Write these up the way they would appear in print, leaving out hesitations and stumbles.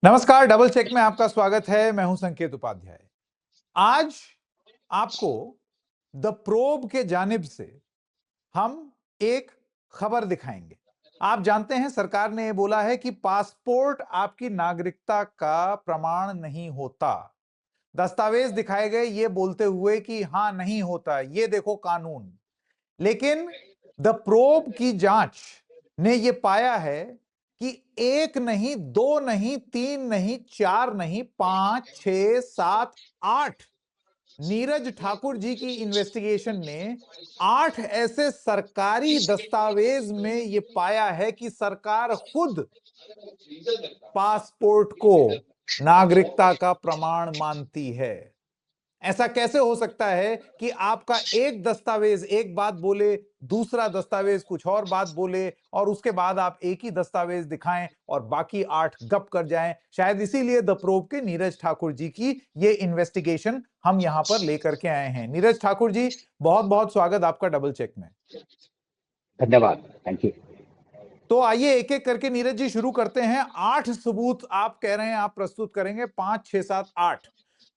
नमस्कार, double check में आपका स्वागत है। मैं हूं संकेत उपाध्याय। आज आपको द प्रोब के जानिब से हम एक खबर दिखाएंगे। आप जानते हैं सरकार ने बोला है कि पासपोर्ट आपकी नागरिकता का प्रमाण नहीं होता। दस्तावेज दिखाए गए ये बोलते हुए कि हां नहीं होता, ये देखो कानून। लेकिन द प्रोब की जांच ने यह पाया है कि एक नहीं, दो नहीं, तीन नहीं, चार नहीं, 5, 6, 7, 8 नीरज ठाकुर जी की इन्वेस्टिगेशन ने 8 ऐसे सरकारी दस्तावेज में यह पाया है कि सरकार खुद पासपोर्ट को नागरिकता का प्रमाण मानती है। ऐसा कैसे हो सकता है कि आपका एक दस्तावेज एक बात बोले, दूसरा दस्तावेज कुछ और बात बोले, और उसके बाद आप एक ही दस्तावेज दिखाएं और बाकी 8 गप कर जाएं। शायद इसीलिए द प्रोब के नीरज ठाकुर जी की ये इन्वेस्टिगेशन हम यहां पर लेकर के आए हैं। नीरज ठाकुर जी, बहुत बहुत स्वागत आपका डबल चेक में। धन्यवाद, थैंक यू। तो आइए एक एक करके नीरज जी शुरू करते हैं। 8 सबूत आप कह रहे हैं आप प्रस्तुत करेंगे, 5, 6, 7, 8।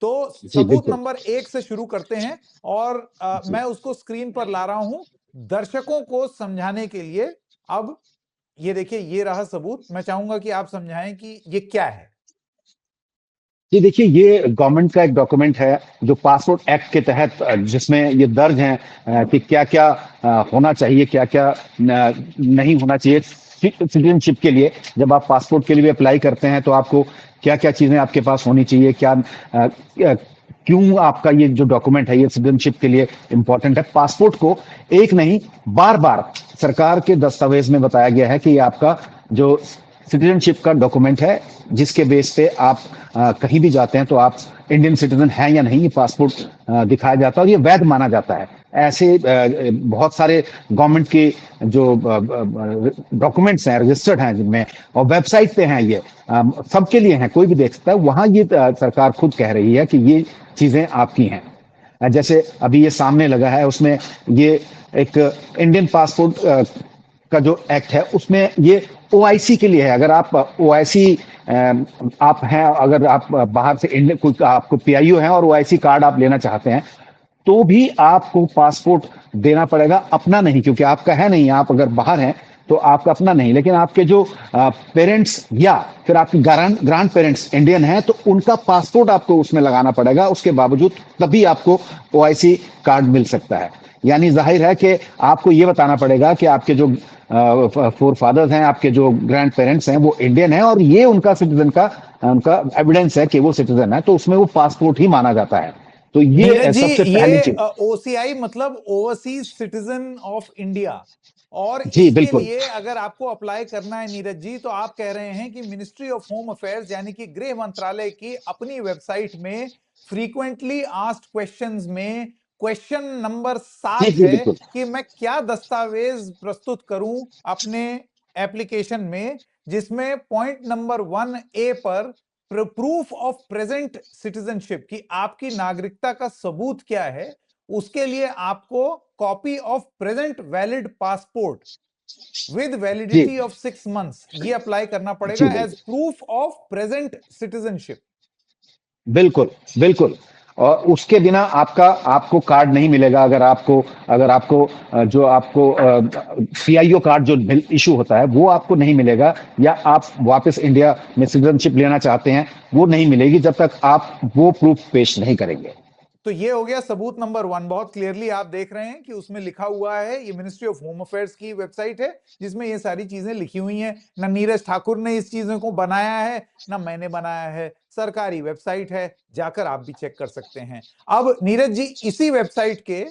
तो जी सबूत बिल्कुल। नंबर 1 से शुरू करते हैं और जी मैं उसको स्क्रीन पर ला रहा हूं दर्शकों को समझाने के लिए। अब ये देखिए, ये रहा सबूत। मैं चाहूंगा कि आप समझाएं कि ये क्या है। जी, देखिए ये गवर्नमेंट का एक डॉक्यूमेंट है जो पासपोर्ट एक्ट के तहत जिसमें ये दर्ज है कि क्या क्या होना चाहिए, क्या क्या नहीं होना चाहिए सिटीजनशिप के लिए। जब आप पासपोर्ट के लिए अप्लाई करते हैं तो आपको क्या क्या चीजें आपके पास होनी चाहिए, क्यों आपका ये जो डॉक्यूमेंट है ये सिटीजनशिप के लिए इंपॉर्टेंट है। पासपोर्ट को एक नहीं बार बार सरकार के दस्तावेज में बताया गया है कि ये आपका जो सिटीजनशिप का डॉक्यूमेंट है जिसके बेस पे आप कहीं भी जाते हैं तो आप इंडियन सिटीजन हैं या नहीं, ये पासपोर्ट दिखाया जाता है और ये वैध माना जाता है। ऐसे बहुत सारे गवर्नमेंट के जो डॉक्यूमेंट्स हैं, रजिस्टर्ड हैं जिनमें, और वेबसाइट पे हैं, ये सबके लिए हैं, कोई भी देख सकता है। वहां ये सरकार खुद कह रही है कि ये चीजें आपकी हैं। जैसे अभी ये सामने लगा है, उसमें ये एक इंडियन पासपोर्ट का जो एक्ट है उसमें ये ओआईसी के लिए है। अगर आप ओआईसी आप हैं, अगर आप बाहर से इंडियन कोई आपको पीआईओ है और ओआईसी कार्ड आप लेना चाहते हैं तो भी आपको पासपोर्ट देना पड़ेगा, अपना नहीं, क्योंकि आपका है नहीं। आप अगर बाहर हैं तो आपका अपना नहीं, लेकिन आपके जो पेरेंट्स या फिर आपके ग्रांड पेरेंट्स इंडियन हैं तो उनका पासपोर्ट आपको उसमें लगाना पड़ेगा। उसके बावजूद तभी आपको ओआईसी कार्ड मिल सकता है। यानी जाहिर है कि आपको ये बताना पड़ेगा कि आपके जो फोर फादर्स हैं, आपके जो ग्रैंड पेरेंट्स हैं, वो इंडियन है और ये उनका सिटीजन का उनका एविडेंस है कि वो सिटीजन है, तो उसमें वो पासपोर्ट ही माना जाता है। तो नीरज ये जी, सबसे पहली ये चीज। ओसीआई मतलब ओवरसीज सिटीजन ऑफ इंडिया, और जी इसके बिल्कुल। लिए अगर आपको अप्लाई करना है नीरज जी, तो आप कह रहे हैं कि मिनिस्ट्री ऑफ होम अफेयर्स यानी कि गृह मंत्रालय की अपनी वेबसाइट में फ्रीक्वेंटली आस्क्ड क्वेश्चंस में क्वेश्चन नंबर जी 7 जी है बिल्कुल। कि मैं क्या दस्तावेज प्रस्तुत करूं अपने एप्लीकेशन में, जिसमें पॉइंट नंबर 1A पर प्रूफ ऑफ प्रेजेंट सिटीजनशिप की आपकी नागरिकता का सबूत क्या है, उसके लिए आपको copy of present valid passport with जी वैलिडिटी ऑफ 6 मंथ्स ये अप्लाई करना जी पड़ेगा एज बिल्कुल। Proof of present citizenship. बिल्कुल बिल्कुल। और उसके बिना आपका आपको कार्ड नहीं मिलेगा। अगर आपको जो आपको पीआईओ कार्ड जो इशू होता है वो आपको नहीं मिलेगा, या आप वापस इंडिया में सिटीजनशिप लेना चाहते हैं, वो नहीं मिलेगी जब तक आप वो प्रूफ पेश नहीं करेंगे। तो ये हो गया सबूत नंबर 1। बहुत क्लियरली आप देख रहे हैं कि उसमें लिखा हुआ है, ये मिनिस्ट्री ऑफ होम अफेयर्स की वेबसाइट है जिसमें ये सारी चीजें लिखी हुई हैं। ना नीरज ठाकुर ने इस चीजों को बनाया है, ना मैंने बनाया है, सरकारी वेबसाइट है, जाकर आप भी चेक कर सकते हैं। अब नीरज जी, इसी वेबसाइट के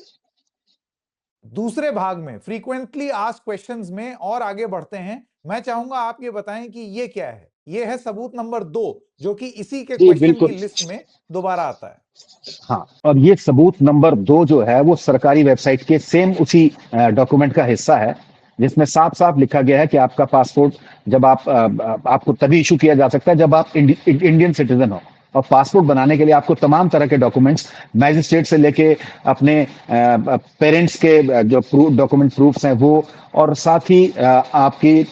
दूसरे भाग में फ्रीक्वेंटली आस्क्ड क्वेश्चंस में और आगे बढ़ते हैं। मैं चाहूंगा आप ये बताएं कि ये क्या है। ये है सबूत नंबर 2, जो कि इसी के जी क्वेश्चन की बिल्कुल। लिस्ट में दोबारा आता है। हाँ, और ये सबूत नंबर 2 जो है वो सरकारी वेबसाइट के सेम उसी डॉक्यूमेंट का हिस्सा है, जिसमें साफ साफ लिखा गया है कि आपका पासपोर्ट जब आपको तभी इशू किया जा सकता है जब आप इंडियन सिटीजन हो। और पासपोर्ट बनाने के लिए आपको तमाम तरह के डॉक्यूमेंट्स, मैजिस्ट्रेट से लेके अपने पेरेंट्स के जो डॉक्यूमेंट प्रूफ्स हैं वो, और साथ ही आपकी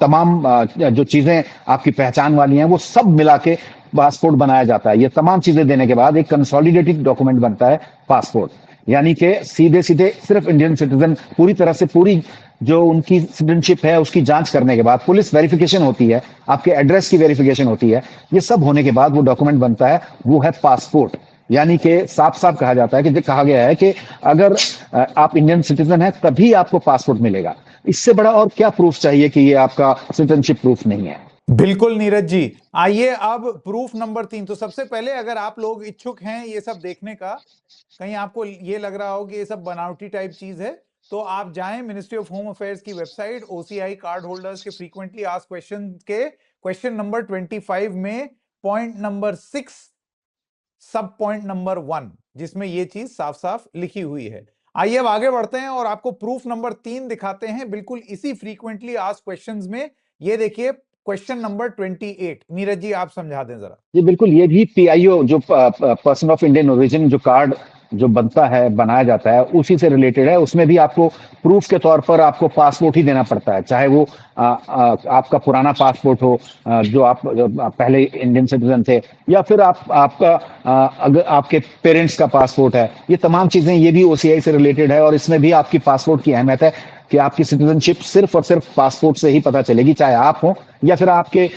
तमाम जो चीजें आपकी पहचान वाली हैं वो सब मिला के पासपोर्ट बनाया जाता है। ये तमाम चीजें देने के बाद एक कंसोलिडेटेड डॉक्यूमेंट बनता है पासपोर्ट, यानी कि सीधे सीधे सिर्फ इंडियन सिटीजन पूरी तरह से पूरी जो उनकी सिटीजनशिप है उसकी जांच करने के बाद पुलिस वेरिफिकेशन होती है, आपके एड्रेस की वेरिफिकेशन होती है, ये सब होने के बाद वो डॉक्यूमेंट बनता है, वो है पासपोर्ट। यानी कि साफ साफ कहा जाता है कि कहा गया है कि अगर आप इंडियन सिटीजन है तभी आपको पासपोर्ट मिलेगा। इससे बड़ा और क्या प्रूफ चाहिए कि ये आपका सिटीजनशिप प्रूफ नहीं है। बिल्कुल नीरज जी, आइए अब प्रूफ नंबर 3। तो सबसे पहले अगर आप लोग इच्छुक हैं ये सब देखने का, कहीं आपको ये लग रहा हो कि ये सब बनावटी टाइप चीज है, तो आप जाएं मिनिस्ट्री ऑफ होम अफेयर्स की वेबसाइट, ओसीआई कार्ड होल्डर्स के फ्रीक्वेंटली आस्क्ड क्वेश्चन के क्वेश्चन नंबर 25 में पॉइंट नंबर 6 सब पॉइंट नंबर 1, जिसमें ये चीज साफ साफ लिखी हुई है। आइए अब आगे बढ़ते हैं और आपको प्रूफ नंबर 3 दिखाते हैं, बिल्कुल इसी फ्रीक्वेंटली आस्क्ड क्वेश्चंस में। ये देखिए क्वेश्चन नंबर 28। नीरज जी आप समझा दें जरा। जी बिल्कुल, ये भी पीआईओ जो पर्सन ऑफ इंडियन ओरिजिन जो कार्ड जो बनता है बनाया जाता है उसी से रिलेटेड है। उसमें भी आपको प्रूफ के तौर पर आपको पासपोर्ट ही देना पड़ता है, चाहे वो आपका पुराना पासपोर्ट हो जो आप पहले इंडियन सिटीजन थे, या फिर आपका अगर आपके पेरेंट्स का पासपोर्ट है। ये तमाम चीजें ये भी ओसीआई से रिलेटेड है और इसमें भी आपकी पासपोर्ट की अहमियत है कि आपकी सिटीजनशिप सिर्फ और सिर्फ पासपोर्ट से ही पता चलेगी, चाहे आप हो या फिर आपके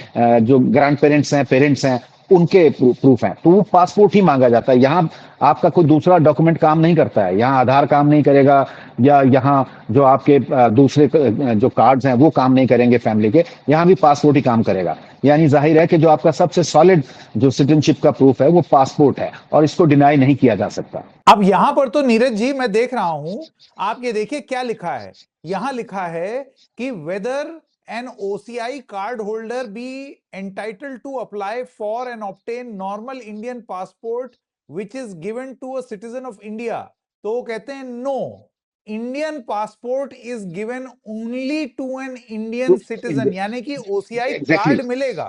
जो ग्रैंड पेरेंट्स हैं, पेरेंट्स हैं, उनके प्रूफ हैं। तो वो पासपोर्ट ही मांगा जाता है। यहाँ आपका कोई दूसरा डॉक्यूमेंट काम नहीं करता है, यहाँ आधार काम नहीं करेगा, या यहाँ जो आपके दूसरे जो कार्ड्स हैं वो काम नहीं करेंगे फैमिली के, यहाँ भी पासपोर्ट ही काम करेगा। यानी जाहिर है कि जो आपका सबसे सॉलिड जो सिटीजनशिप का प्रूफ है वो पासपोर्ट है और इसको डिनाई नहीं किया जा सकता। अब यहां पर तो नीरज जी मैं देख रहा हूं, आप ये देखिए क्या लिखा है। यहां लिखा है कि weather an OCI card holder be entitled to apply for and obtain normal Indian passport which is given to a citizen of India। तो वो कहते हैं no, Indian passport is given only to an Indian citizen, यानी कि OCI exactly card मिलेगा,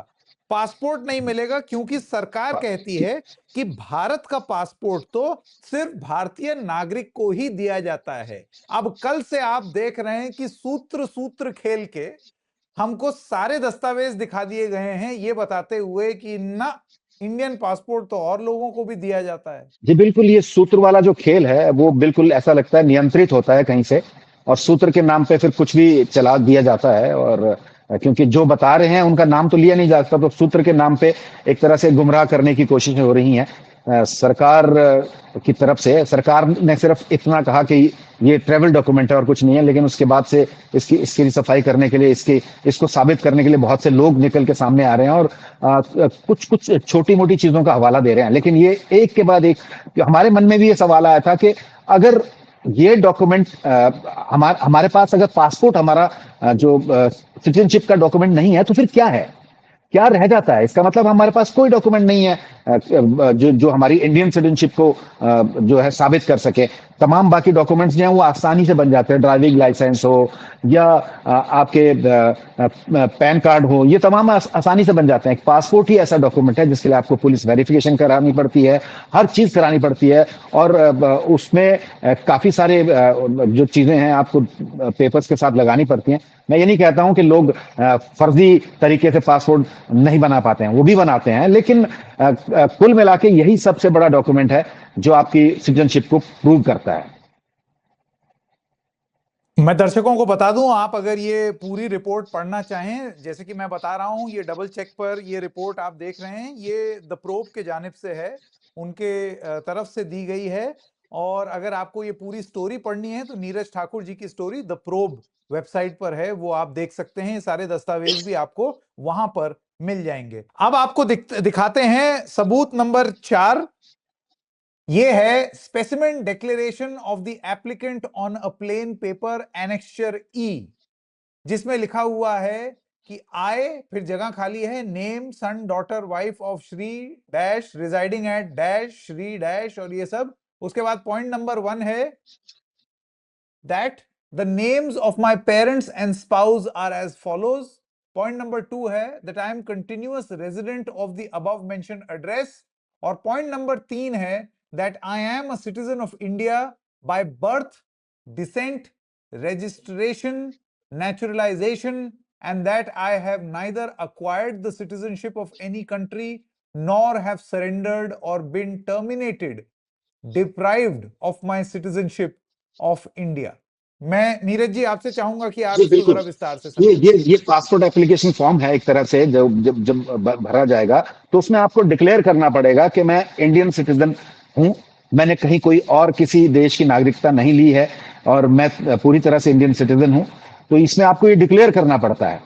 passport नहीं मिलेगा, क्योंकि सरकार कहती है कि भारत का पासपोर्ट तो सिर्फ भारतीय नागरिक को ही दिया जाता है। अब कल से आप देख रहे हैं कि सूत्र सूत्र खेल के हमको सारे दस्तावेज दिखा दिए गए हैं, ये बताते हुए कि ना, इंडियन पासपोर्ट तो और लोगों को भी दिया जाता है। जी बिल्कुल, ये सूत्र वाला जो खेल है वो बिल्कुल ऐसा लगता है नियंत्रित होता है कहीं से, और सूत्र के नाम पे फिर कुछ भी चला दिया जाता है। और क्योंकि जो बता रहे हैं उनका नाम तो लिया नहीं जा सकता, तो सूत्र के नाम पे एक तरह से गुमराह करने की कोशिशें हो रही हैं सरकार की तरफ से। सरकार ने सिर्फ इतना कहा कि ये ट्रेवल डॉक्यूमेंट है और कुछ नहीं है, लेकिन उसके बाद से इसकी सफाई करने के लिए, इसको साबित करने के लिए बहुत से लोग निकल के सामने आ रहे हैं और कुछ छोटी मोटी चीजों का हवाला दे रहे हैं। लेकिन ये एक के बाद एक, हमारे मन में भी ये सवाल आया था कि अगर ये डॉक्यूमेंट हमारे पास, अगर पासपोर्ट हमारा जो सिटीजनशिप का डॉक्यूमेंट नहीं है तो फिर क्या है, क्या रह जाता है? इसका मतलब हमारे पास कोई डॉक्यूमेंट नहीं है जो हमारी इंडियन सिटीजनशिप को जो है साबित कर सके। तमाम बाकी डॉक्यूमेंट्स जो हैं वो आसानी से बन जाते हैं, ड्राइविंग लाइसेंस हो या आपके पैन कार्ड हो, ये तमाम आसानी से बन जाते हैं। पासपोर्ट ही ऐसा डॉक्यूमेंट है जिसके लिए आपको पुलिस वेरिफिकेशन करानी पड़ती है, हर चीज करानी पड़ती है, और उसमें काफी सारे जो चीजें हैं आपको पेपर्स के साथ लगानी पड़ती हैं। मैं ये नहीं कहता हूं कि लोग फर्जी तरीके से पासपोर्ट नहीं बना पाते हैं, वो भी बनाते हैं, लेकिन कुल मिला के यही सबसे बड़ा डॉक्यूमेंट है जो आपकी सिटीजनशिप को प्रूव करता है। मैं दर्शकों को बता दूं, आप अगर ये पूरी रिपोर्ट पढ़ना चाहें, जैसे कि मैं बता रहा हूं, ये डबल चेक पर ये रिपोर्ट आप देख रहे हैं, ये द प्रोब के जानिब से है, उनके तरफ से दी गई है। और अगर आपको ये पूरी स्टोरी पढ़नी है तो नीरज ठाकुर जी की स्टोरी द प्रोब वेबसाइट पर है, वो आप देख सकते हैं। सारे दस्तावेज भी आपको वहां पर मिल जाएंगे। अब आपको दिखाते हैं सबूत नंबर 4। ये है specimen declaration of the applicant on a plain paper annexure E, जिसमें लिखा हुआ है कि आय, फिर जगह खाली है, name son daughter wife of Shri dash residing at dash Shri dash, और ये सब। उसके बाद पॉइंट नंबर 1 है that the names of my parents and spouse are as follows. Point number 2 है that I am continuous resident of the above mentioned address. और point number 3 है that I am a citizen of India by birth, descent, registration, naturalization, and that I have neither acquired the citizenship of any country nor have surrendered or been terminated, deprived of my citizenship of India. मैं नीरज जी आपसे चाहूंगा कि आप जी इसको बिल्कुल। जरा विस्तार से ये समझाएं। ये ये पासपोर्ट एप्लीकेशन फॉर्म है एक तरह से, जब भरा जाएगा तो उसमें आपको डिक्लेयर करना पड़ेगा कि मैं इंडियन सिटीजन हूं, मैंने कहीं कोई और किसी देश की नागरिकता नहीं ली है और मैं पूरी तरह से इंडियन सिटीजन हूं। तो इसमें आपको ये डिक्लेयर करना पड़ता है।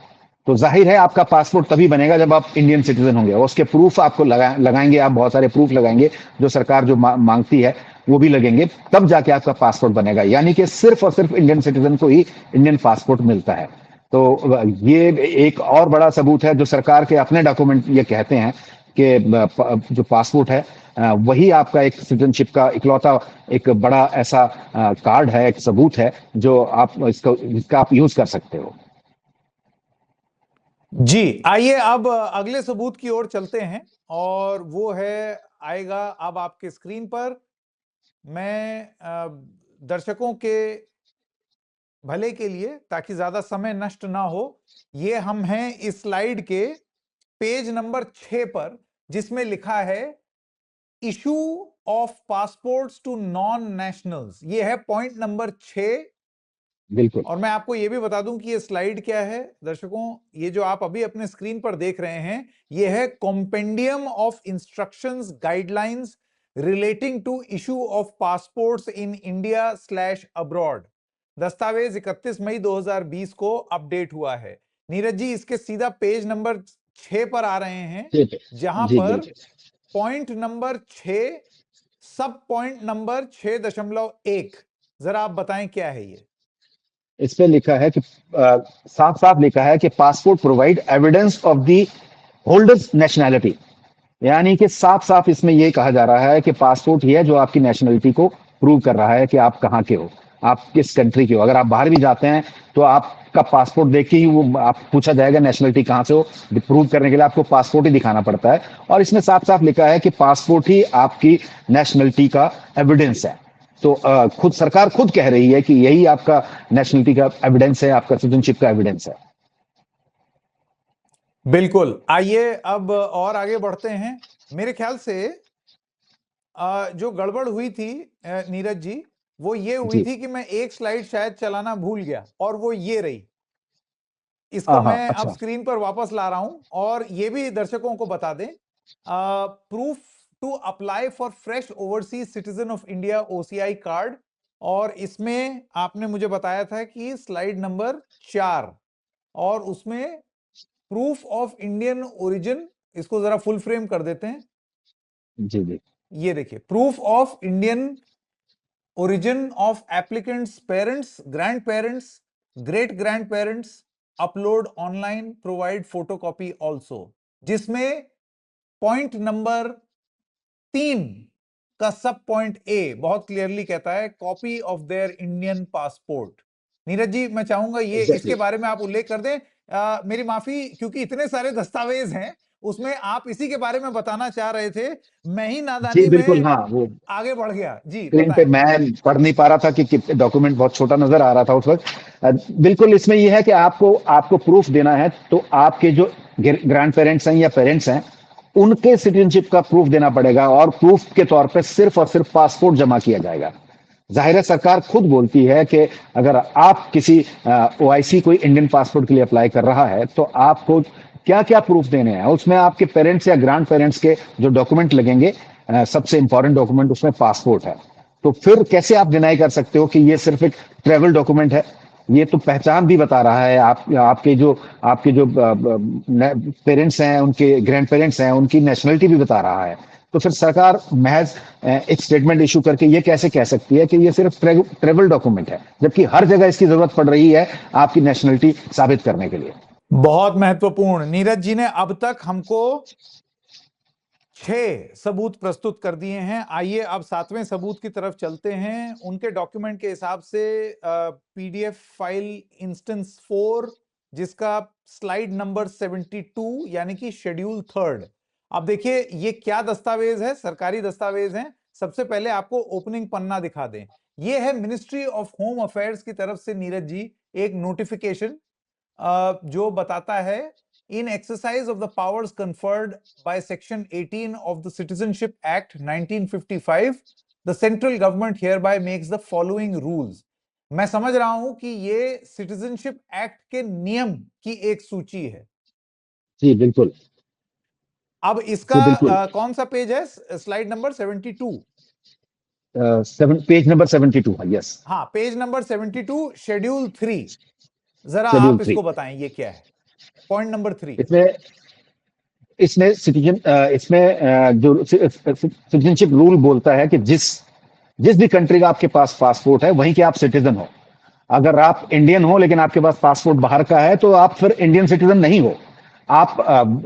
तो जाहिर है आपका पासपोर्ट तभी बनेगा जब आप इंडियन सिटीजन होंगे, और उसके प्रूफ आपको लगाएंगे, आप बहुत सारे प्रूफ लगाएंगे जो सरकार जो मांगती है वो भी लगेंगे, तब जाके आपका पासपोर्ट बनेगा। यानी कि सिर्फ और सिर्फ इंडियन सिटीजन को ही इंडियन पासपोर्ट मिलता है। तो ये एक और बड़ा सबूत है जो सरकार के अपने डॉक्यूमेंट ये कहते हैं कि जो पासपोर्ट है वही आपका एक सिटीजनशिप का इकलौता एक बड़ा ऐसा कार्ड है, एक सबूत है जो आप जिसका आप यूज कर सकते हो। जी, आइए अब अगले सबूत की ओर चलते हैं, और वो है आएगा अब आपके स्क्रीन पर। मैं दर्शकों के भले के लिए, ताकि ज्यादा समय नष्ट ना हो, ये हम हैं इस स्लाइड के पेज नंबर 6 पर, जिसमें लिखा है issue of passports to non nationals. ये है पॉइंट नंबर 6। बिल्कुल। और मैं आपको यह भी बता दूं कि ये स्लाइड क्या है दर्शकों। ये जो आप अभी अपने स्क्रीन पर देख रहे हैं, ये है compendium of instructions guidelines relating to issue of passports in India slash abroad. दस्तावेज 31 मई 2020 को अपडेट हुआ है। नीरज जी, इसके सीधा पेज नंबर 6 पर आ रहे हैं, जहां जी पर बिल्कुल। पॉइंट नंबर 6 सब पॉइंट नंबर 6.1, जरा आप बताएं क्या है ये। इस पे लिखा है कि साफ साफ लिखा है कि passport provide evidence of the holders nationality. यानी कि साफ साफ इसमें यह कहा जा रहा है कि पासपोर्ट ही है जो आपकी नेशनलिटी को प्रूव कर रहा है कि आप कहाँ के हो, आप किस कंट्री के हो। अगर आप बाहर भी जाते हैं तो आपका पासपोर्ट देख के ही वो आप पूछा जाएगा नेशनलिटी कहाँ से हो। प्रूव करने के लिए आपको पासपोर्ट ही दिखाना पड़ता है, और इसमें साफ साफ लिखा है कि पासपोर्ट ही आपकी नेशनलिटी का एविडेंस है। तो खुद सरकार खुद कह रही है कि यही आपका नेशनलिटी का एविडेंस है, आपका सिटीजनशिप का एविडेंस है। बिल्कुल। आइए अब और आगे बढ़ते हैं। मेरे ख्याल से जो गड़बड़ हुई थी नीरज जी, वो ये हुई थी कि मैं एक स्लाइड शायद चलाना भूल गया, और वो ये रही। इसको मैं अब अच्छा। स्क्रीन पर वापस ला रहा हूं, और ये भी दर्शकों को बता दें, proof to apply for fresh overseas citizen of India OCI card. और इसमें आपने मुझे बताया था कि स्लाइड नंबर 4, और उसमें प्रूफ ऑफ इंडियन ओरिजिन, इसको जरा फुल फ्रेम कर देते हैं। जी जी। ये देखिए, proof of Indian origin of applicant's parents, grand parents, great grand parents, upload online, provide photocopy also. जिसमें पॉइंट नंबर 3 का सब पॉइंट ए बहुत क्लियरली कहता है copy of their Indian passport. Neeraj ji, मैं चाहूंगा ये इसके बारे में आप उल्लेख कर दें। मेरी माफी, क्योंकि इतने सारे दस्तावेज हैं, उसमें आप इसी के बारे में बताना चाह रहे थे, मैं ही नादानी बिल्कुल। में हाँ, वो आगे बढ़ गया। जी स्क्रीन पे बताएं। मैं पढ़ नहीं पा रहा था कि डॉक्यूमेंट बहुत छोटा नजर आ रहा था उस वक्त। बिल्कुल, इसमें यह है कि आपको आपको प्रूफ देना है, तो आपके जो ग्रैंड पेरेंट्स हैं या पेरेंट्स हैं उनके सिटीजनशिप का प्रूफ देना पड़ेगा, और प्रूफ के तौर पे सिर्फ और सिर्फ पासपोर्ट जमा किया जाएगा। जाहिर है सरकार खुद बोलती है कि अगर आप किसी ओआईसी कोई इंडियन पासपोर्ट के लिए अप्लाई कर रहा है तो आपको क्या क्या प्रूफ देने हैं। उसमें आपके पेरेंट्स या ग्रैंड पेरेंट्स के जो डॉक्यूमेंट लगेंगे, सबसे इंपॉर्टेंट डॉक्यूमेंट उसमें पासपोर्ट है। तो फिर कैसे आप डिनाई कर सकते हो कि ये सिर्फ एक ट्रेवल डॉक्यूमेंट है? ये तो पहचान भी बता रहा है, आपके जो पेरेंट्स हैं, उनके ग्रैंड पेरेंट्स हैं, उनकी नेशनलिटी भी बता रहा है। तो फिर सरकार महज एक स्टेटमेंट इशू करके ये कैसे कह सकती है कि ये सिर्फ ट्रेवल डॉक्यूमेंट है, जबकि हर जगह इसकी जरूरत पड़ रही है आपकी नेशनलिटी साबित करने के लिए। बहुत महत्वपूर्ण। नीरज जी ने अब तक हमको 6 सबूत प्रस्तुत कर दिए हैं। आइए अब 7वें सबूत की तरफ चलते हैं। उनके डॉक्यूमेंट के हिसाब से पीडीएफ फाइल इंस्टेंस 4, जिसका स्लाइड नंबर 72 यानी कि शेड्यूल 3। अब देखिए ये क्या दस्तावेज है, सरकारी दस्तावेज हैं। सबसे पहले आपको ओपनिंग पन्ना दिखा दें। ये है मिनिस्ट्री ऑफ होम अफेयर्स की तरफ से नीरज जी एक नोटिफिकेशन, जो बताता है in exercise of the powers conferred by section 18 of the citizenship act 1955 the central government hereby makes the following rules. मैं समझ रहा हूं कि ये सिटीजनशिप एक्ट के नियम की एक सूची है। जी बिल्कुल। अब जी इसका बिल्कुल। कौन सा पेज है? Slide number 72। पेज नंबर 72 है, यस। हाँ, पेज नंबर 72, शेड्यूल 3। जरा शेड्यूल आप 3। इसको बताएं ये क्या है, पॉइंट नंबर 3। इसमें इसमें सिटीजन इसमें जो सिटीजनशिप रूल बोलता है कि जिस जिस भी कंट्री का आपके पास पासपोर्ट है वहीं के आप सिटीजन हो। अगर आप इंडियन हो लेकिन आपके पास पासपोर्ट बाहर का है तो आप फिर इंडियन सिटीजन नहीं हो, आप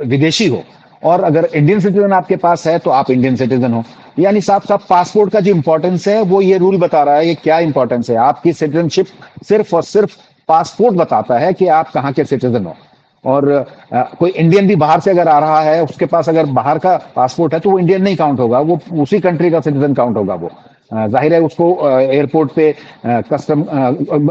विदेशी हो। और अगर इंडियन सिटीजन आपके पास है तो आप इंडियन सिटीजन हो। यानी साफ साफ पासपोर्ट का जो इंपॉर्टेंस है वो ये रूल बता रहा है। ये क्या इंपॉर्टेंस है? आपकी सिटीजनशिप सिर्फ और सिर्फ पासपोर्ट बताता है कि आप कहाँ के सिटीजन हो। और कोई इंडियन भी बाहर से अगर आ रहा है, उसके पास अगर बाहर का पासपोर्ट है तो वो इंडियन नहीं काउंट होगा, वो उसी कंट्री का सिटीजन काउंट होगा। वो जाहिर है उसको एयरपोर्ट पे कस्टम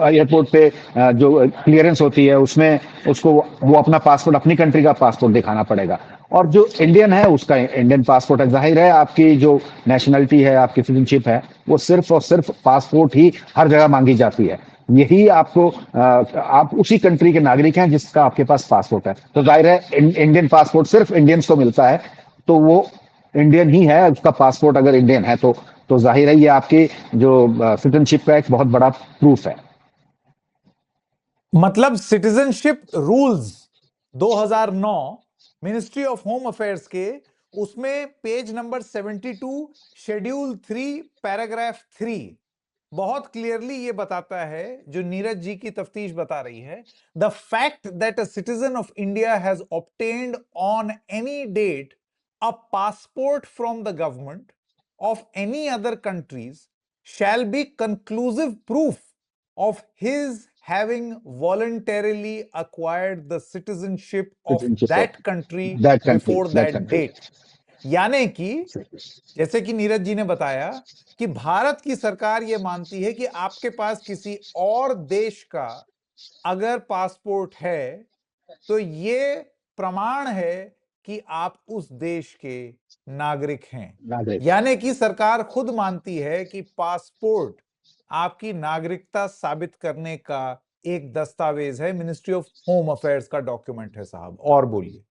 एयरपोर्ट पे जो क्लियरेंस होती है उसमें उसको वो अपना पासपोर्ट, अपनी कंट्री का पासपोर्ट दिखाना पड़ेगा। और जो इंडियन है उसका इंडियन पासपोर्ट है। जाहिर है आपकी जो नेशनलिटी है, आपकी सिटीजनशिप है, वो सिर्फ और सिर्फ पासपोर्ट ही हर जगह मांगी जाती है। यही आपको आप उसी कंट्री के नागरिक हैं जिसका आपके पास पासपोर्ट है। तो जाहिर है इंडियन पासपोर्ट सिर्फ इंडियंस को मिलता है, तो वो इंडियन ही है। उसका पासपोर्ट अगर इंडियन है तो जाहिर है ये आपकी जो सिटीजनशिप का एक बहुत बड़ा प्रूफ है। मतलब citizenship rules 2009 ministry of home affairs के, उसमें पेज नंबर 72, शेड्यूल 3, पैराग्राफ 3 बहुत क्लियरली ये बताता है, जो नीरज जी की तफ्तीश बता रही है, the fact that a citizen of India has obtained on any date a passport from the government of any other countries shall be conclusive proof of his having voluntarily acquired the citizenship of citizenship that of country that country, before that that country. date। यानी कि जैसे कि नीरज जी ने बताया कि भारत की सरकार यह मानती है कि आपके पास किसी और देश का अगर पासपोर्ट है तो ये प्रमाण है कि आप उस देश के नागरिक हैं। यानी कि सरकार खुद मानती है कि पासपोर्ट आपकी नागरिकता साबित करने का एक दस्तावेज है, मिनिस्ट्री ऑफ होम अफेयर्स का डॉक्यूमेंट है साहब। और बोलिए,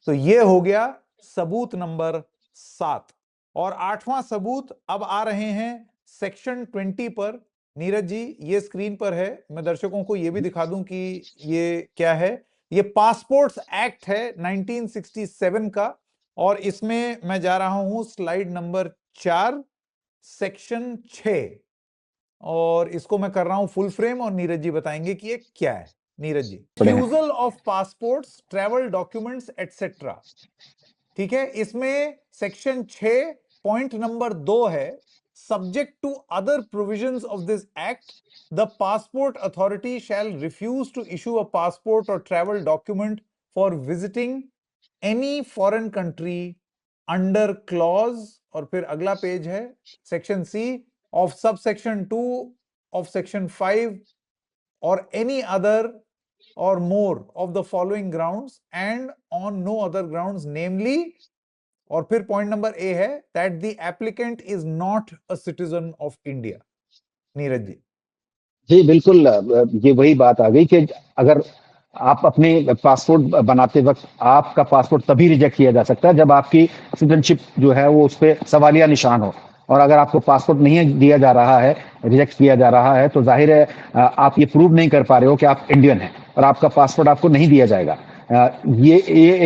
तो ये हो गया सबूत नंबर 7। और 8वां सबूत अब आ रहे हैं सेक्शन 20 पर। नीरज जी ये स्क्रीन पर है, मैं दर्शकों को ये भी दिखा दूं कि ये क्या है। ये पासपोर्ट्स एक्ट है 1967 का, और इसमें मैं जा रहा हूं स्लाइड नंबर 4, सेक्शन 6, और इसको मैं कर रहा हूं फुल फ्रेम, और नीरज जी बताएंगे कि ये क्या है। Neeraj ji, refusal of passports, travel documents etcetera. ठीक है, इसमें सेक्शन 6 पॉइंट नंबर 2 है, subject to other provisions of this act the passport authority shall refuse to issue a passport or travel document for visiting any foreign country under clause, और फिर अगला page है section C of sub section 2 of section 5 और any other or more of the following grounds and on no other grounds, namely, और फिर point number A है that the applicant is not a citizen of India। Neeraj ji. जी बिल्कुल। ये वही बात आ गई कि अगर आप अपने पासपोर्ट बनाते वक्त, आपका पासपोर्ट तभी रिजेक्ट किया जा सकता है जब आपकी सिटीजनशिप जो है वो उस पर सवालिया निशान हो। और अगर आपको पासपोर्ट नहीं दिया जा रहा है, रिजेक्ट किया जा रहा है, तो जाहिर है आप ये प्रूव नहीं कर पा रहे हो कि आप इंडियन हैं, और आपका पासपोर्ट आपको नहीं दिया जाएगा। ये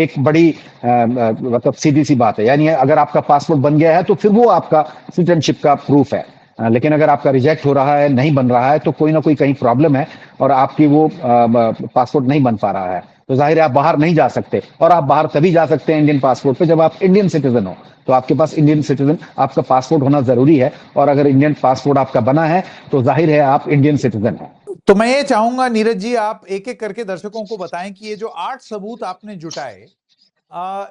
एक बड़ी मतलब सीधी सी बात है। यानी अगर आपका पासपोर्ट बन गया है तो फिर वो आपका सिटीजनशिप का प्रूफ है। लेकिन अगर आपका रिजेक्ट हो रहा है, नहीं बन रहा है, तो कोई ना कोई कहीं प्रॉब्लम है और आपकी वो पासपोर्ट नहीं बन पा रहा है, तो जाहिर है आप बाहर नहीं जा सकते। और आप बाहर तभी जा सकते हैं इंडियन पासपोर्ट पे जब आप इंडियन सिटीजन हो। तो आपके पास इंडियन सिटीजन, आपका पासपोर्ट होना जरूरी है। और अगर इंडियन पासपोर्ट आपका बना है तो जाहिर है आप इंडियन सिटीजन हैं। तो मैं ये चाहूंगा नीरज जी आप एक एक करके दर्शकों को बताएं कि ये जो 8 सबूत आपने जुटाए,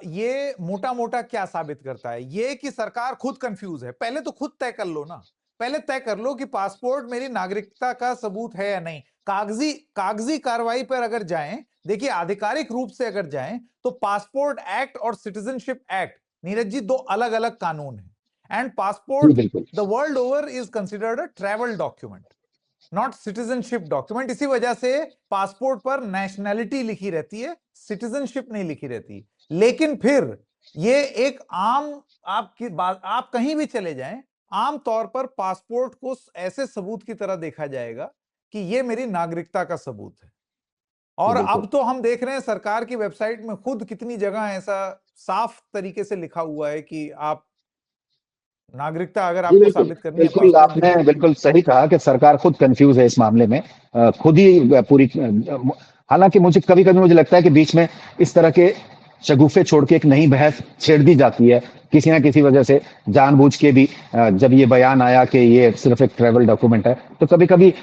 ये मोटा मोटा क्या साबित करता है? ये कि सरकार खुद कंफ्यूज है। पहले तो खुद तय कर लो ना, पहले तय कर लो कि पासपोर्ट मेरी नागरिकता का सबूत है या नहीं। कागजी कार्रवाई पर अगर जाएं, देखिए आधिकारिक रूप से अगर जाएं तो पासपोर्ट एक्ट और सिटीजनशिप एक्ट, नीरज जी, दो अलग अलग कानून हैं। एंड पासपोर्ट बिल्कुल the world over is considered a travel document, not citizenship document. इसी वजह से पासपोर्ट पर नेशनैलिटी लिखी रहती है, सिटीजनशिप नहीं लिखी रहती। लेकिन फिर ये एक आम, आपकी बात, आप कहीं भी चले जाएं, आमतौर पर पासपोर्ट को ऐसे सबूत की तरह देखा जाएगा कि ये मेरी नागरिकता का सबूत है। और अब तो हम देख रहे हैं सरकार की वेबसाइट में खुद कितनी जगह ऐसा साफ तरीके से लिखा हुआ है कि आप नागरिकता अगर जी आपको बिल्कुल साबित करनी है, बिल्कुल, पासपोर्ट आपने दिखाइए। बिल्कुल सही कहा कि सरकार खुद कंफ्यूज है इस मामले में। खुद ही पूरी, हालांकि मुझे कभी कभी मुझे लगता है कि बीच में इस तरह के शगुफे छोड़ के एक नई बहस छेड़ दी जाती है किसी ना किसी वजह से, जानबूझ के भी। जब ये बयान आया कि ये सिर्फ एक ट्रैवल डॉक्यूमेंट है, तो कभी कभी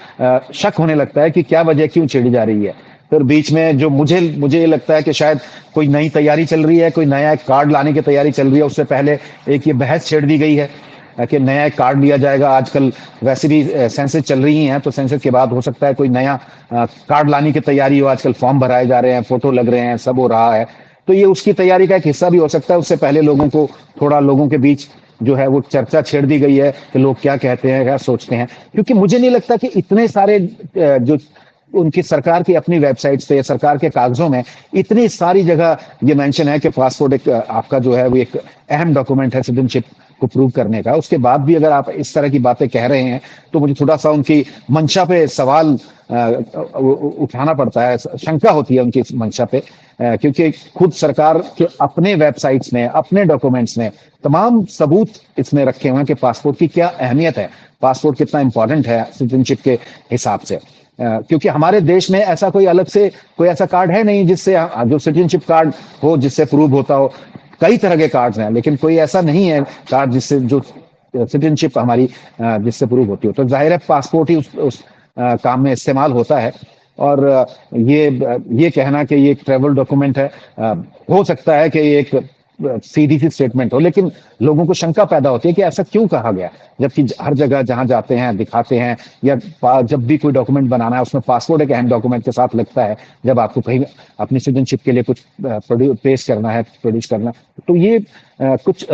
शक होने लगता है कि क्या वजह क्यों छेड़ी जा रही है। फिर बीच में जो मुझे मुझे ये लगता है कि शायद कोई नई तैयारी चल रही है, कोई नया एक कार्ड लाने की तैयारी चल रही है, उससे पहले एक ये बहस छेड़ दी गई है कि नया एक कार्ड लिया जाएगा। आजकल वैसे भी सेंसस चल रही हैं, तो सेंसस के बाद हो सकता है कोई नया कार्ड लाने की तैयारी हो। आजकल फॉर्म भराए जा रहे हैं, फोटो लग रहे हैं, सब हो रहा है, तो ये उसकी तैयारी का एक हिस्सा भी हो सकता है। उससे पहले लोगों को थोड़ा, लोगों के बीच जो है वो चर्चा छेड़ दी गई है कि लोग क्या कहते हैं, क्या सोचते हैं। क्योंकि मुझे नहीं लगता कि इतने सारे जो उनकी सरकार की अपनी वेबसाइट पे या सरकार के कागजों में इतनी सारी जगह ये मेंशन है कि पासपोर्ट एक आपका जो है वो एक अहम डॉक्यूमेंट है सिटीजनशिप को प्रूव करने का। उसके बाद भी अगर आप इस तरह की बातें कह रहे हैं, तो मुझे थोड़ा सा उनकी मंशा पे सवाल उठाना पड़ता है, शंका होती है उनकी मंशा पे। क्योंकि खुद सरकार के अपने वेबसाइट्स में, अपने डॉक्यूमेंट्स में तमाम सबूत इसमें रखे हुए हैं कि पासपोर्ट की क्या अहमियत है, पासपोर्ट कितना इंपॉर्टेंट है सिटीजनशिप के हिसाब से। क्योंकि हमारे देश में ऐसा कोई अलग से कोई ऐसा कार्ड है नहीं जिससे जो सिटीजनशिप कार्ड हो, जिससे प्रूव होता हो। कई तरह के कार्ड्स हैं, लेकिन कोई ऐसा नहीं है कार्ड जिससे जो सिटीजनशिप हमारी जिससे प्रूव होती हो। तो जाहिर है पासपोर्ट ही उस काम में इस्तेमाल होता है। और ये कहना कि ये एक ट्रैवल डॉक्यूमेंट है, हो सकता है कि ये एक सीधी सी स्टेटमेंट हो, लेकिन लोगों को शंका पैदा होती है कि ऐसा क्यों कहा गया, जबकि हर जगह जहां जाते हैं दिखाते हैं, या जब भी कोई डॉक्यूमेंट बनाना है उसमें पासपोर्ट एक अहम डॉक्यूमेंट के साथ लगता है, जब आपको कहीं अपनी सिटीजनशिप के लिए कुछ पेश करना है, प्रोड्यूस करना। तो ये कुछ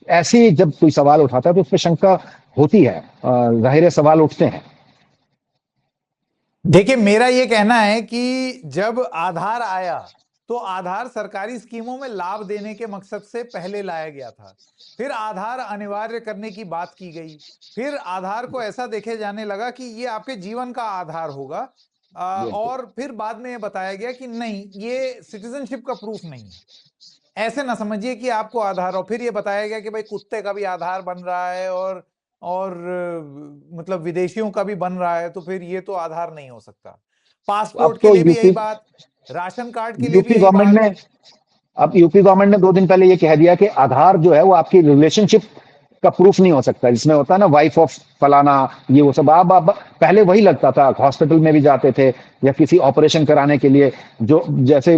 ऐसे जब कोई सवाल उठाता है तो उस पर शंका होती है, जाहिर सवाल उठते हैं। देखिए, मेरा ये कहना है कि जब आधार आया तो आधार सरकारी स्कीमों में लाभ देने के मकसद से पहले लाया गया था। फिर आधार अनिवार्य करने की बात की गई। फिर आधार को ऐसा देखे जाने लगा कि ये आपके जीवन का आधार होगा। और फिर बाद में ये बताया गया कि नहीं, ये सिटीजनशिप का प्रूफ नहीं है। ऐसे ना समझिए कि आपको आधार, और फिर ये बताया गया कि भाई कुत्ते का भी आधार बन रहा है और मतलब विदेशियों का भी बन रहा है, तो फिर ये तो आधार नहीं हो सकता। अब पासपोर्ट के तो लिए भी यही बात, राशन कार्ड के लिए भी यूपी यही गवर्नमेंट बात। ने अब यूपी गवर्नमेंट ने 2 दिन पहले ये कह दिया कि आधार जो है वो आपकी रिलेशनशिप का प्रूफ नहीं हो सकता, जिसमें होता है ना वाइफ ऑफ फलाना, ये वो सब। आप पहले वही लगता था, हॉस्पिटल में भी जाते थे या किसी ऑपरेशन कराने के लिए, जो जैसे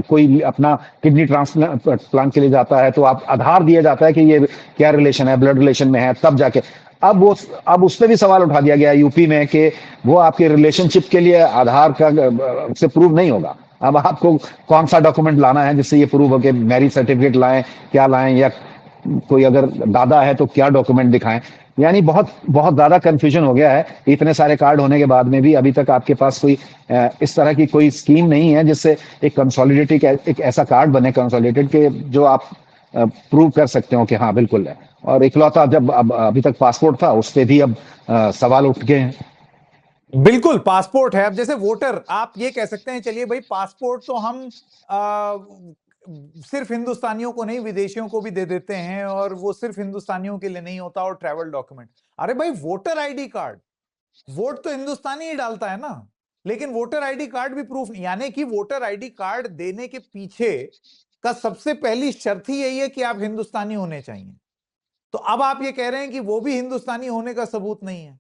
कोई अपना किडनी ट्रांसप्लांट के लिए जाता है, तो आप आधार दिया जाता है कि ये क्या रिलेशन है, ब्लड रिलेशन में है, तब जाके। अब उस पर भी सवाल उठा दिया गया यूपी में कि वो आपके रिलेशनशिप के लिए आधार का से प्रूव नहीं होगा। अब आपको कौन सा डॉक्यूमेंट लाना है जिससे ये प्रूव हो कि मैरिज सर्टिफिकेट लाएं, क्या लाएं, या कोई अगर दादा है तो क्या डॉक्यूमेंट दिखाएं। यानी बहुत बहुत ज्यादा कंफ्यूजन हो गया है। इतने सारे कार्ड होने के बाद में भी अभी तक आपके पास कोई इस तरह की कोई स्कीम नहीं है जिससे एक कंसोलिडेटेड, एक ऐसा कार्ड बने कंसोलिडेटेड के जो आप प्रूव कर सकते हो कि हाँ बिल्कुल है। और इकलौता जब अभी तक पासपोर्ट था, उस पर भी अब सवाल उठ गए हैं। बिल्कुल पासपोर्ट है। अब जैसे वोटर, आप ये कह सकते हैं चलिए भाई पासपोर्ट तो हम सिर्फ हिंदुस्तानियों को नहीं, विदेशियों को भी दे देते हैं, और वो सिर्फ हिंदुस्तानियों के लिए नहीं होता, और ट्रैवल डॉक्यूमेंट। अरे भाई, वोटर आईडी कार्ड, वोट तो हिंदुस्तानी ही डालता है ना, लेकिन वोटर आईडी कार्ड भी प्रूफ नहीं। यानी कि वोटर आईडी कार्ड देने के पीछे का सबसे पहली शर्त ही यही है कि आप हिंदुस्तानी होने चाहिए। तो अब आप ये कह रहे हैं कि वो भी हिंदुस्तानी होने का सबूत नहीं है।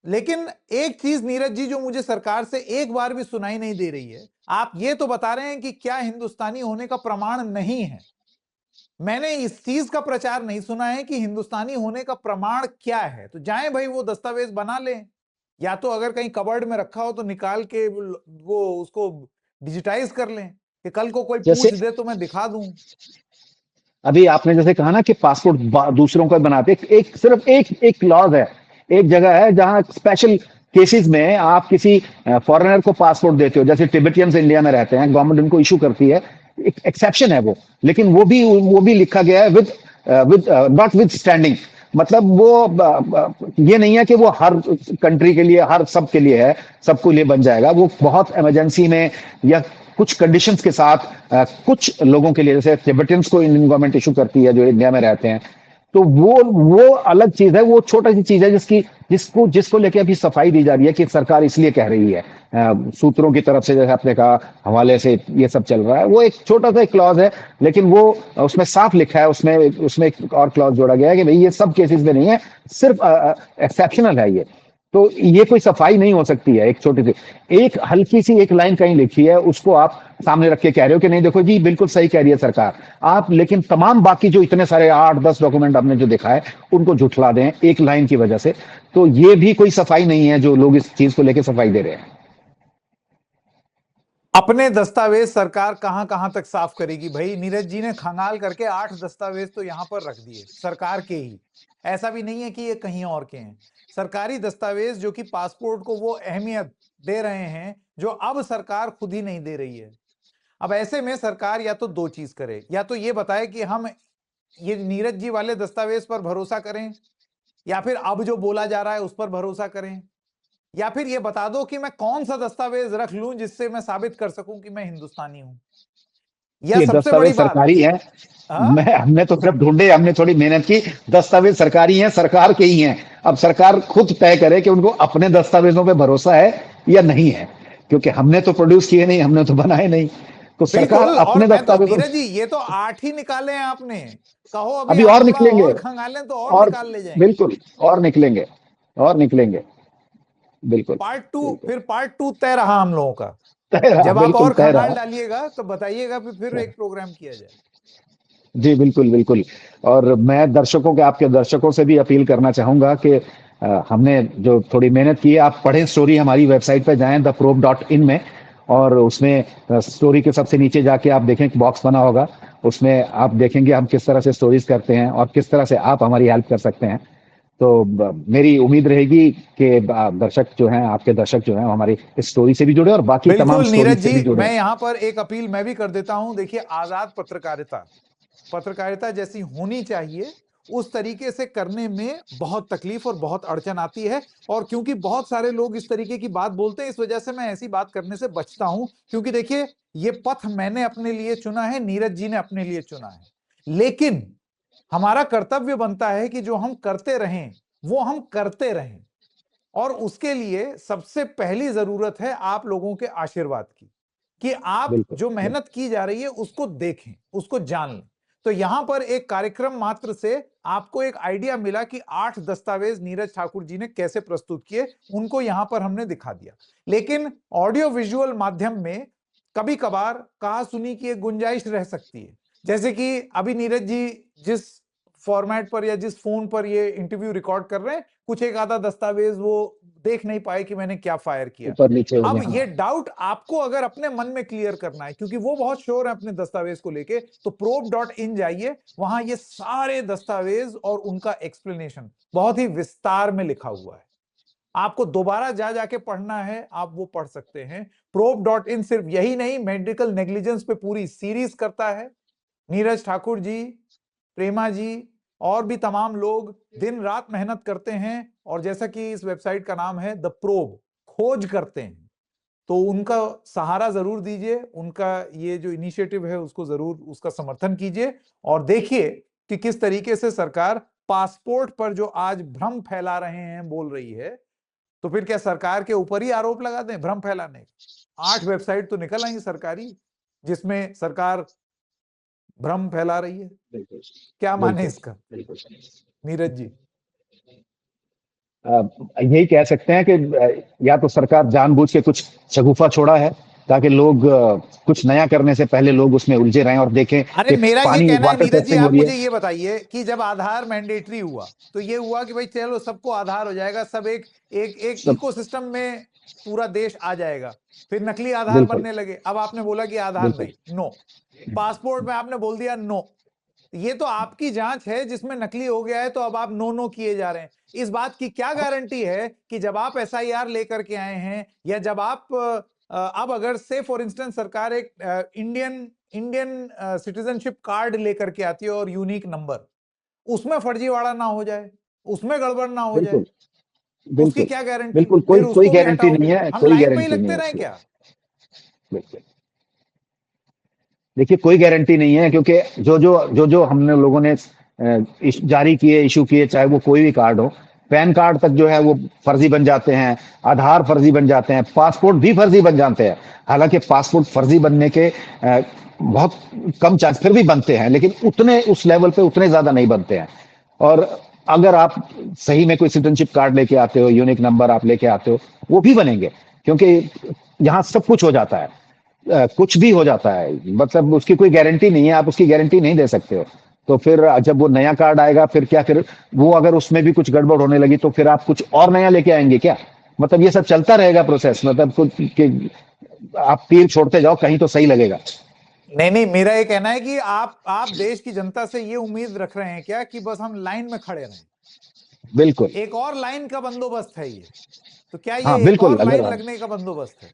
लेकिन एक चीज नीरज जी जो मुझे सरकार से एक बार भी सुनाई नहीं दे रही है, आप ये तो बता रहे हैं कि क्या हिंदुस्तानी होने का प्रमाण नहीं है। मैंने इस चीज का प्रचार नहीं सुना है कि हिंदुस्तानी होने का प्रमाण क्या है। तो जाएं भाई, वो दस्तावेज बना लें, या तो अगर कहीं कबर्ड में रखा हो तो निकाल के वो उसको डिजिटाइज कर लें कि कल को कोई जैसे पूछ दे तो मैं दिखा दूं। अभी आपने जैसे कहा ना कि पासपोर्ट दूसरों को बनाते, एक सिर्फ एक क्लॉज है, एक जगह है जहां स्पेशल केसेस में आप किसी फॉरेनर को पासपोर्ट देते हो, जैसे टिबेटियंस इंडिया में रहते हैं, गवर्नमेंट उनको इशू करती है, एक एक्सेप्शन है वो, लेकिन वो भी लिखा गया है विद नॉट विद स्टैंडिंग। मतलब ये नहीं है कि वो हर कंट्री के लिए, हर सब के लिए है, सबको लिए बन जाएगा। वो बहुत इमरजेंसी में या कुछ कंडीशंस के साथ कुछ लोगों के लिए, जैसे टिबेटियंस को इंडियन गवर्नमेंट इशू करती है जो इंडिया में रहते हैं, तो वो अलग चीज है, वो छोटा सी चीज है जिसको लेके अभी सफाई दी जा रही है कि सरकार इसलिए कह रही है, सूत्रों की तरफ से, जैसे आपने कहा, हवाले से ये सब चल रहा है। वो एक छोटा सा क्लॉज है, लेकिन वो उसमें साफ लिखा है, उसमें एक और क्लॉज जोड़ा गया है कि भाई ये सब केसेस में नहीं है, सिर्फ एक्सेप्शनल है ये। तो ये कोई सफाई नहीं हो सकती है। एक छोटी सी, एक हल्की सी एक लाइन कहीं लिखी है, उसको आप सामने रख के कह रहे हो कि नहीं देखो जी बिल्कुल सही कह रही है सरकार आप, लेकिन तमाम बाकी जो इतने सारे 8-10 डॉक्यूमेंट आपने जो देखा है उनको झुठला दें एक लाइन की वजह से, तो ये भी कोई सफाई नहीं है जो लोग इस चीज को लेके सफाई दे रहे हैं। अपने दस्तावेज सरकार कहां कहां तक साफ करेगी भाई? नीरज जी ने खंगाल करके 8 दस्तावेज तो यहां पर रख दिए सरकार के ही, ऐसा भी नहीं है कि ये कहीं और के हैं। सरकारी दस्तावेज जो कि पासपोर्ट को वो अहमियत दे रहे हैं जो अब सरकार खुद ही नहीं दे रही है। अब ऐसे में सरकार या तो दो चीज करे, या तो ये बताए कि हम ये नीरज जी वाले दस्तावेज पर भरोसा करें, या फिर अब जो बोला जा रहा है उस पर भरोसा करें, या फिर ये बता दो कि मैं कौन सा दस्तावेज रख लूं जिससे मैं साबित कर सकूं कि मैं हिंदुस्तानी हूं। यह ये सबसे बड़ी दस्तावेज बात। सरकारी है, हाँ? हमने तो सिर्फ ढूंढे, हमने थोड़ी मेहनत की, दस्तावेज सरकारी हैं, सरकार के ही हैं। अब सरकार खुद तय करे कि उनको अपने दस्तावेजों पे भरोसा है या नहीं है, क्योंकि हमने तो प्रोड्यूस किए नहीं, हमने तो बनाए नहीं, तो सरकार बिल्कुल। और अपने मैं तो दस्तावेजों। नीरज जी, ये तो 8 ही निकाले हैं आपने, कहो अभी अभी आप और थोड़ा निकलेंगे, और खंगालें तो और और निकाल ले जाएंगे। बिल्कुल और निकलेंगे, और निकलेंगे, बिल्कुल पार्ट 2, बिल्कुल। फिर पार्ट 2 तय रहा हम लोगों का। तय रहा, जब आप बिल्कुल और तय खंगाल रहा। डालिएगा तो बताइएगा, फिर एक प्रोग्राम किया जाए। जी बिल्कुल बिल्कुल। और मैं दर्शकों के, आपके दर्शकों से भी अपील करना चाहूंगा कि हमने जो थोड़ी मेहनत की है, आप पढ़ें स्टोरी, हमारी वेबसाइट पे जाएं theprobe.in में, और उसमें स्टोरी के सबसे नीचे जाके आप देखें, एक बॉक्स बना होगा, उसमें आप देखेंगे हम किस तरह से स्टोरीज करते हैं और किस तरह से आप हमारी हेल्प कर सकते हैं। तो मेरी उम्मीद रहेगी कि दर्शक जो हैं, आपके दर्शक जो हैं, हमारी इस स्टोरी से भी जुड़े और बाकी तमाम बिल्कुल स्टोरी नीरज से भी जी, जुड़े। मैं यहां पर एक अपील मैं भी कर देता हूं। देखिए, आजाद पत्रकारिता, पत्रकारिता जैसी होनी चाहिए उस तरीके से करने में बहुत तकलीफ और बहुत अड़चन आती है। और क्योंकि बहुत सारे लोग इस तरीके की बात बोलते हैं, इस वजह से मैं ऐसी बात करने से बचता हूं। क्योंकि देखिए, ये पथ मैंने अपने लिए चुना है, नीरज जी ने अपने लिए चुना है, लेकिन हमारा कर्तव्य बनता है कि जो हम करते रहें वो हम करते रहें। और उसके लिए सबसे पहली जरूरत है आप लोगों के आशीर्वाद की, कि आप बिल्कुल जो बिल्कुल मेहनत की जा रही है उसको देखें, उसको जान लें। तो यहां पर एक कार्यक्रम मात्र से आपको एक आइडिया मिला कि 8 दस्तावेज नीरज ठाकुर जी ने कैसे प्रस्तुत किए, उनको यहां पर हमने दिखा दिया। लेकिन ऑडियो विजुअल माध्यम में कभी कभार कहा सुनी की एक गुंजाइश रह सकती है। जैसे कि अभी नीरज जी जिस फॉर्मेट पर या जिस फोन पर ये इंटरव्यू रिकॉर्ड कर रहे हैं, कुछ एक आधा दस्तावेज वो देख नहीं पाए कि मैंने क्या फायर किया। ऊपर नीचे हो अब गया, ये हाँ। डाउट आपको अगर अपने मन में क्लियर करना है, क्योंकि वो बहुत श्योर है अपने दस्तावेज को लेके, तो probe.in जाइए, वहां ये सारे दस्तावेज और उनका एक्सप्लेनेशन बहुत ही विस्तार में लिखा हुआ है। आपको दोबारा जा जाके पढ़ना है, आप वो पढ़ सकते हैं। probe.in सिर्फ यही नहीं, मेडिकल नेग्लिजेंस पे पूरी सीरीज करता है। नीरज ठाकुर जी, प्रेमा जी और भी तमाम लोग दिन रात मेहनत करते हैं, और जैसा कि इस वेबसाइट का नाम है द प्रोब, खोज करते हैं। तो उनका सहारा जरूर दीजिए, उनका ये जो इनिशिएटिव है उसको जरूर उसका समर्थन कीजिए, और देखिए कि किस तरीके से सरकार पासपोर्ट पर जो आज भ्रम फैला रहे हैं बोल रही है। तो फिर क्या सरकार के ऊपर ही आरोप लगा दें भ्रम फैलाने? 8 वेबसाइट तो निकल आई सरकारी जिसमें सरकार भ्रम फैला रही है। बिल्कुल क्या माने बिल्कुल इसका बिल्कुल। नीरज जी? यही कह सकते हैं कि या तो सरकार जानबूझ के कुछ शगुफा छोड़ा है, ताकि लोग कुछ नया करने से पहले लोग उसमें उलझे रहें और देखें अरे कि मेरा ये पानी कहना है वाटर नीरज जी, टेस्टिंग हो आप रही मुझे है। ये बताइए कि जब आधार मैंडेटरी हुआ तो ये हुआ कि भाई चलो सबको आधार हो जाएगा, सब एक एक एक सब इकोसिस्टम में पूरा देश आ जाएगा, फिर नकली आधार बिल्कुल बनने लगे। अब आपने बोला कि आधार बिल्कुल नहीं, नो। पासपोर्ट में आपने बोल दिया नो। ये तो आपकी जांच है जिसमें नकली हो गया है, तो अब आप नो नो किए जा रहे हैं। इस बात की क्या गारंटी है कि जब आप एसआईआर लेकर के आए हैं, या जब आप अब अगर से फॉर इंस्टेंस सरकार एक इंडियन सिटीजनशिप कार्ड लेकर के आती है और यूनिक नंबर, उसमें फर्जीवाड़ा ना हो जाए, उसमें गड़बड़ ना हो जाए, बिल्कुल उसकी बिल्कुल क्या गारंटी? बिल्कुल, फिर कोई उसको भी गारंटी हटाओगे? नहीं है, हम कोई लाइन पे ही गारंटी नहीं लगते है रहे उसकी। क्या? बिल्कुल, देखिए कोई गारंटी नहीं है, क्योंकि जो हमने लोगों ने जारी किए, इशू किए, चाहे वो कोई भी कार्ड हो, पैन कार्ड तक जो है वो फर्जी बन जाते हैं, आधार फर्जी बन जाते हैं, पासपोर्ट भी फर्जी बन जाते हैं। हालांकि पासपोर्ट फर्जी बनने के बहुत कम चांस फिर भी बनते हैं, लेकिन उतने उस लेवल पे उतने ज्यादा नहीं बनते हैं। और अगर आप सही में कोई सिटीजनशिप कार्ड लेके आते हो, यूनिक नंबर आप लेके आते हो, वो भी बनेंगे, क्योंकि यहाँ सब कुछ हो जाता है, कुछ भी हो जाता है, मतलब उसकी कोई गारंटी नहीं है, आप उसकी गारंटी नहीं दे सकते हो। तो फिर जब वो नया कार्ड आएगा, फिर क्या, फिर वो अगर उसमें भी कुछ गड़बड़ होने लगी तो फिर आप कुछ और नया लेके आएंगे क्या? मतलब ये सब चलता रहेगा प्रोसेस, मतलब कुछ कि आप तीर छोड़ते जाओ, कहीं तो सही लगेगा। नहीं नहीं, मेरा ये कहना है कि आप देश की जनता से ये उम्मीद रख रहे हैं क्या कि बस हम लाइन में खड़े रहें? बिल्कुल। एक और लाइन का बंदोबस्त है ये, तो क्या हाँ ये एक बिल्कुल, और अगर लाइन लगने का बंदोबस्त है?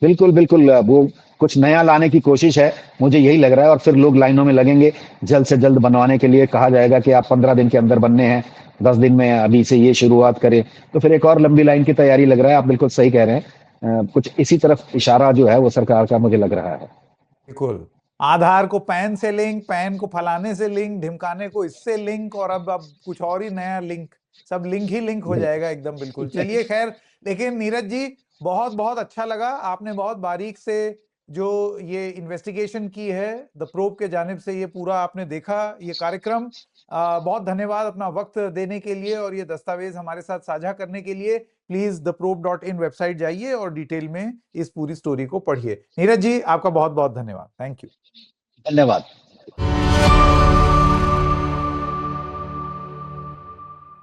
बिल्कुल बिल्कुल, वो कुछ नया लाने की कोशिश है, मुझे यही लग रहा है। और फिर लोग लाइनों में लगेंगे, जल्द से जल्द बनवाने के लिए कहा जाएगा कि आप 15 दिन के अंदर बनने हैं, 10 दिन में अभी से ये शुरुआत करें, तो फिर एक और लंबी लाइन की तैयारी लग रहा है। आप बिल्कुल सही कह रहे हैं, कुछ इसी तरफ इशारा जो है वो सरकार का मुझे लग रहा है। बिल्कुल। आधार को पैन से लिंक, पैन को फलाने से लिंक, ढिमकाने को इससे लिंक, और अब कुछ और ही नया लिंक, सब लिंक ही लिंक हो जाएगा एकदम। बिल्कुल। चलिए खैर, लेकिन नीरज जी, बहुत बहुत अच्छा लगा, आपने बहुत बारीक से जो ये इन्वेस्टिगेशन की है द प्रोब के जानिब से, ये पूरा आपने देखा ये कार्यक्रम। बहुत धन्यवाद अपना वक्त देने के लिए और ये दस्तावेज हमारे साथ साझा करने के लिए। प्लीज theprobe.in वेबसाइट जाइए और डिटेल में इस पूरी स्टोरी को पढ़िए। नीरज जी, आपका बहुत बहुत धन्यवाद। Thank you. धन्यवाद।